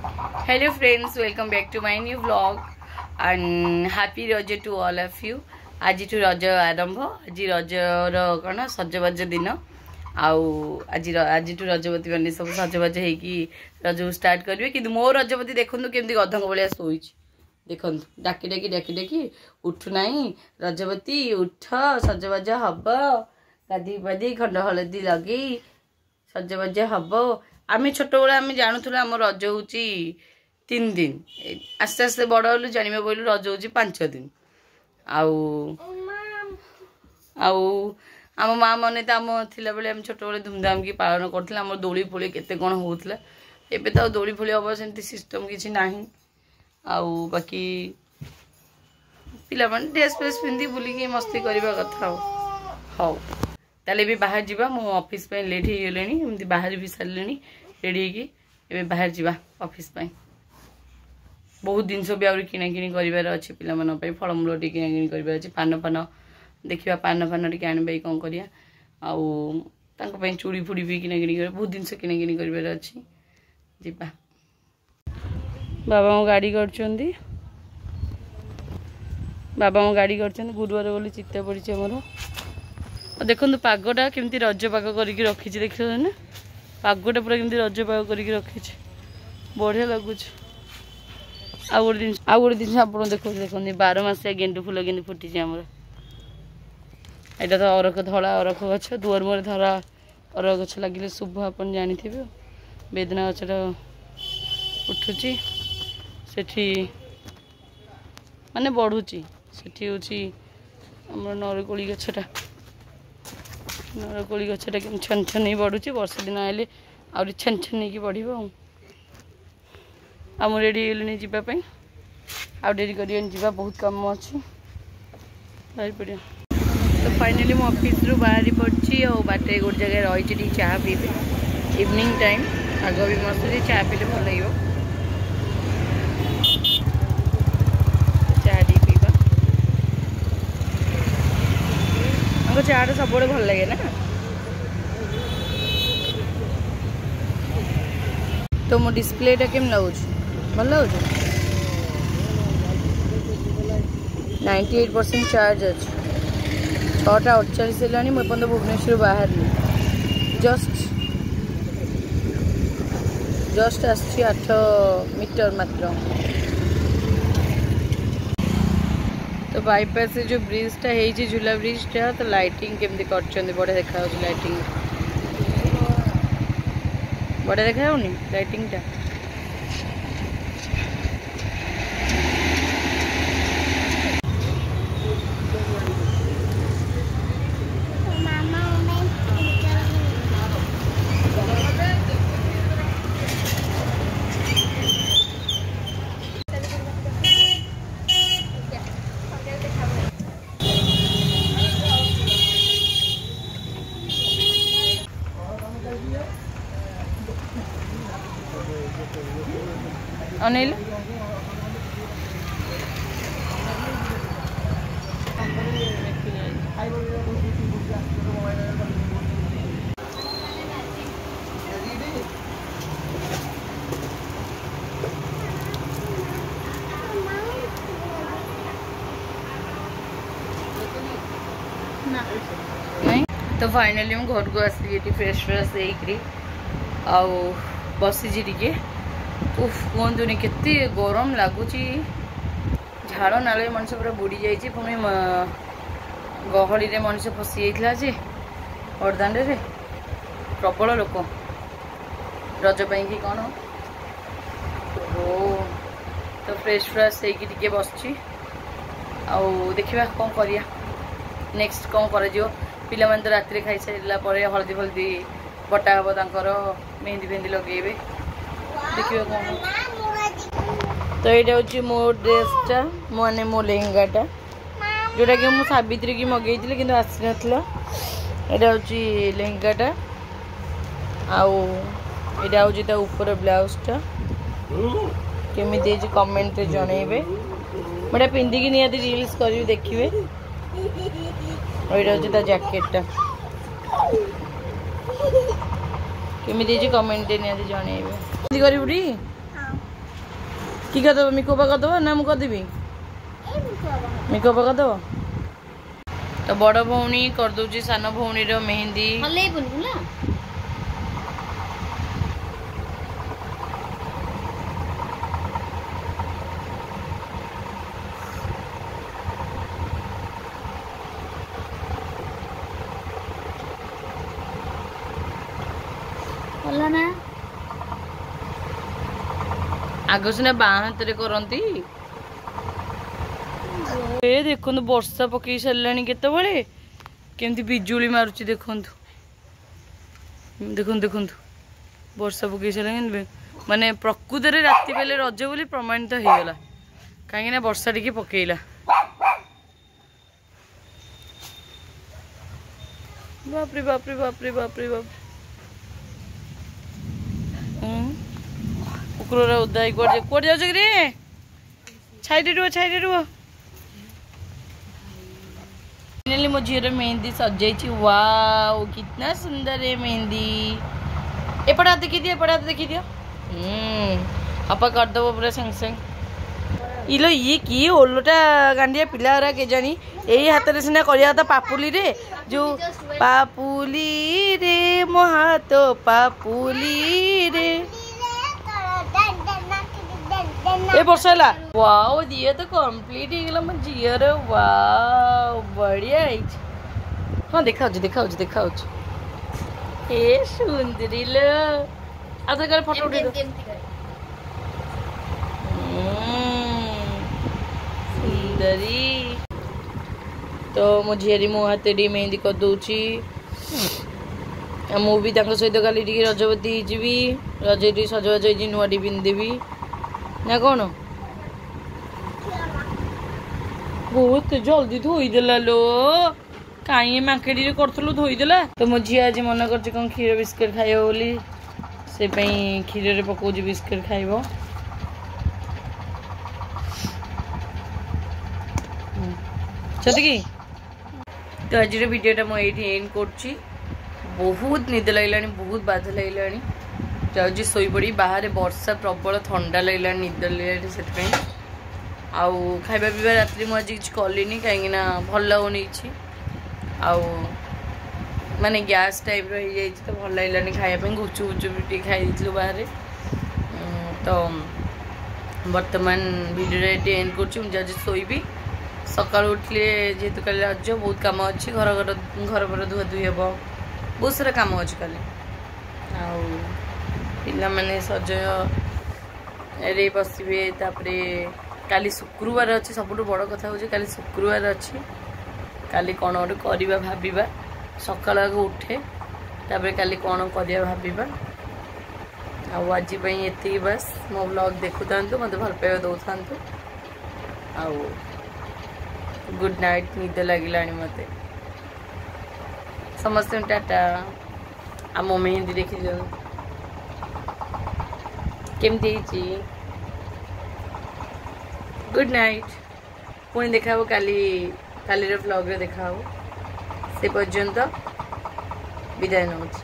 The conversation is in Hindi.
Hello friends, welcome back to my new vlog and happy Raja to all of you. आज टू रज आरंभ आज रजर कौन सजबाज दिन आज टू रजवती मैंने सब सजबाज होगी रज स्टार्ट करेंगे कि मो रजवती देखु केमती गधक भाया शोई देखु डाकी डाकी डाकी डाकी उठुना रजवती उठ सजबाज हम गाधी पाधी खंड हलदी लगे सजबाज हम आम छोट बड़े आम जानूल आम रज हूँ 3 दिन आस्ते आस्ते बड़ हलु जाना बोलू रज हूँ 5 दिन आम माँ मैंने तो आम थिला बेले आम छोट बड़े धूमधाम की पालन करते आम दोली फोली केते कौन होता एबे तो दोली फोली हम सेमती सिस्टम किसी ना बाकी पिला ड्रेस फ्रेस पिंधि बुलिकी मस्ती करवा कथा हाउ ताले भी बाहर जावा मो ऑफिस पे लेट हो गले एमती बाहर भी सारे रेडी होगी बाहर जावा ऑफिस पे बहुत जिनस भी आउरी किना किनी करिवार अछि पिलामन पे फलमूल टी किना किनी करिवार अछि पान फान देखिबा पान फान टी आनबे कोन करिया आउ तांको पे चूड़ी फुड़ी भी किना किनी कर बहुत जिनस किना किनी करिवार अछि जिबा बाबा मो गाड़ी करचंदी बाबा मो गाड़ी करचंदी गुरुवार बोली चित्ता पड़ी छ हमरो देखो पागटा केमती रज पाग करके रखी देख ना पागटा पूरा केमती रज पाग करके रखी बढ़िया लगुच आउ गोटे जिन आप देखो देखो 12 मासिया गेंडु फूल के फुटी आमर यहाँ तो अरख धला अरख गछ दुआर मुहर धरा अरख गछ लगे शुभ आप जानी बेदना गछटा उठुची सेठी माने बढ़ुची सेठी होची हमर नरकोली गछटा नरकोली गछटा कि छन छन नहीं बढ़ुची वर्षा दिन आइले आउरी छन छन नहीं बढ़िबो आम रेडी होलुनी जीवाई आउ डेरी कर जीवा बहुत कम अच्छी बाहर पड़ा तो फाइनली मो ऑफिस रु बाहरी पड़ी और बाटे गोटे जगह रही चाह पीबे इवनिंग टाइम आग भी मस्त चाह पीले भल लगे चाह टी पीवा हमको चाहटा सब भल लगे ना तो मो डिस्प्लेटा केम लगुच भल लगुच 98% चार्ज अच्छे 6:48 है मुझे भुवनेश्वर बाहर जस्ट आसी 8 मीटर मात्र तो बाईपास से जो ब्रिजटा है झूला ब्रिजटा तो लाइटिंग केमती कर बढ़िया देखा लाइटिंग बढ़िया देखा लाइटिंगटा अनिल नहीं तो फाइनली मैं घर को आसी फ्रेश फ्रेश हो बसी टे उफ कहतुनि केते गरम लगुच झाड़ नाल मनुष्य पूरा बुड़ी जाइए पुणी गहली रे मनुष्य फसी जाता जे बरदाण्ड रे प्रबल लोक रज कि कौन तो फ्रेश फ्रेश होके बस देखा कौन करिया नेक्स्ट कौन कर पिला तो रात खाई सारा हलदी फलदी बटा हम तर मेहंदी फेहंदी लगे देखिए कौन तो यहाँ हूँ मो ड्रेसटा माने मो लेहेंगाटा जोटा कि मुझे सावित्री की मगई कि आसी ना यहाँ हूँ लेहेंगाटा आउटा हूँ ऊपर ब्लाउजटा केमी कमेंट जनइबे मैं पिंधिकी निहाती रील्स करी देखिए यहाँ हूँ जैकेटा केमी कमेंट निहाती जनइबे करी कि करदेव मेकअप करदेव ना मुझे करदेवी मेकअप करदेव तो बड़ भौणी करदे सान भौणी मेहंदी आग सीना बाँ हाथ में करती देखु वर्षा पकई सारा केतबले केमती बिजुली मारुची देखु देखु देखु वर्षा पकई सारा माने प्रकृत में राति बेले रज बोली प्रमाणित हो गला कहीं वर्षा टी पकईला बापरे बापरे बापरे बापरे बाप कुकुर उदा कौट जाऊ कि छाई रुह फाइनली मो झीर मेहंदी सजाई वाओ कितना सुंदर है मेहंदी एपट हाथ देखी दियो एपट हाथ देखी दियो आपा करदेव पूरा संग संग इलो ये कि ओलोटा गांडिया पिला के जानी यही हाथ में सीना करिया था पापुली रे जो पापुली रे मो हाथ पापुली रे ए बरसला वाओ दिए तो कंप्लीट हो गला मो झीर वाओ बढ़िया है हाँ देखा ए सुंदरी लो आधा कर फोटो उठे सुंदरी तो मो झीरी मो हाथ मेहंदी कर दूची मुझे सहित काली रजवती जी रज सजबाज नुआ टी पिंधेबी ना कौन बहुत जल्दी धोईदेला लो कहीं मार्केट करूँ धोईदेला तो मो झी आज मन कर क्षीर बिस्किट खाइब बोली से क्षीर पकाऊ बिस्किट खाइब कि तो आज भिडियोटा मुझे एंड कर बहुत निद लगे बहुत बाध लगे जाऊँगी शोपड़ी बाहर वर्षा प्रबल ठंडा लगे निद लगे से आउ खाଇବା पीवा रात्रि मुझे आज किसी कलिनी कहीं भल लगुनि माने गैस टाइप रही तो भल लगे खायापी गुचु गुचु खाई बाहर तो बर्तमान भिडियो एंड कर शोबी सका उठिले जेहेतु कल रज बहुत कम अच्छी घर पर धुआ धुई हे बहुत सारा कम अच्छे कल पिला माने सज रे बसबे तापरे काली शुक्रवार अच्छी सब बड़ कथा हूँ काली शुक्रवार अच्छी काली कौन गोटे करवा भाविबा सकाल उठे तापरे काली कौन करवा भाविबा आज ये बस मो ब्लॉग देखु था मत भल पाइबा दौ था गुड नाइट निद लगे मत समस्त टाटा आ मो मेहंदी देखी केमती गुड नाइट पुणी देखा काली व्लॉग रे देखा से पर्यंत विदाय नौच।